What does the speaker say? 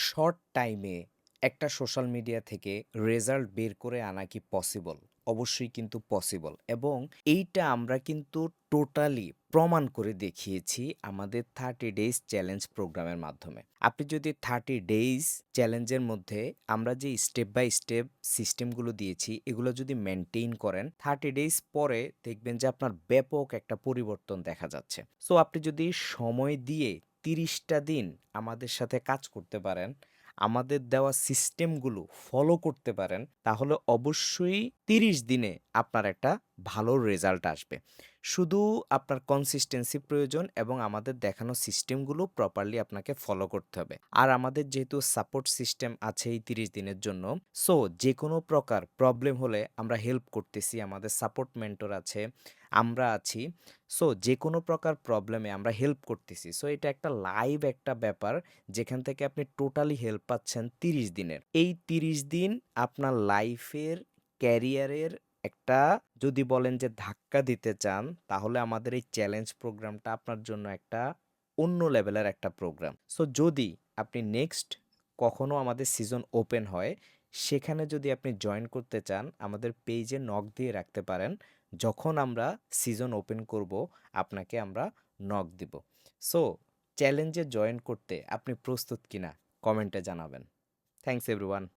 Short টাইমে একটা social media থেকে রেজাল্ট বের করে আনা কি পসিবল? অবশ্যই কিন্তু পসিবল এবং এইটা আমরা কিন্তু টোটালি প্রমাণ করে দেখিয়েছি আমাদের 30 ডেইজ চ্যালেঞ্জ প্রোগ্রামের মাধ্যমে। আপনি যদি 30 ডেইজ চ্যালেঞ্জের মধ্যে আমরা যে স্টেপ বাই স্টেপ সিস্টেমগুলো দিয়েছি, এগুলো যদি মেইনটেইন করেন, 30 ডেইজ পরে দেখবেন যে আপনার ব্যাপক একটা পরিবর্তন দেখা যাচ্ছে। সো আপনি যদি সময় দিয়ে ৩০ টা দিন আমাদের সাথে কাজ করতে পারেন, আমাদের দেওয়া সিস্টেমগুলো ফলো করতে পারেন, তাহলে অবশ্যই ৩০ দিনে আপনার একটা ভালো রেজাল্ট আসবে। শুধু আপনার কনসিস্টেন্সি প্রয়োজন এবং আমাদের দেখানো সিস্টেমগুলো প্রপারলি আপনাকে ফলো করতে হবে। আর আমাদের যেহেতু সাপোর্ট সিস্টেম আছে এই ৩০ দিনের জন্য, সো যেকোনো প্রকার প্রবলেম হলে আমরা হেল্প করতেছি। আমাদের সাপোর্ট মেন্টর আছে, আমরা আছি। সো যেকোনো প্রকার প্রবলেমে আমরা হেল্প করতেছি। সো এটা একটা লাইভ একটা ব্যাপার যেখান থেকে আপনি টোটালি হেল্প পাচ্ছেন ৩০ দিনের। এই ৩০ দিন আপনার লাইফের, ক্যারিয়ারের একটা যদি বলেন যে ধাক্কা দিতে চান, তাহলে আমাদের এই চ্যালেঞ্জ প্রোগ্রামটা আপনার জন্য একটা অন্য লেভেলের একটা প্রোগ্রাম। সো যদি আপনি নেক্সট কখনো আমাদের সিজন ওপেন হয়, সেখানে যদি আপনি জয়েন করতে চান, আমাদের পেইজে নক দিয়ে রাখতে পারেন। যখন আমরা সিজন ওপেন করব, আপনাকে আমরা নক দিব। সো চ্যালেঞ্জে জয়েন করতে আপনি প্রস্তুত কিনা কমেন্টে জানাবেন। Thanks everyone.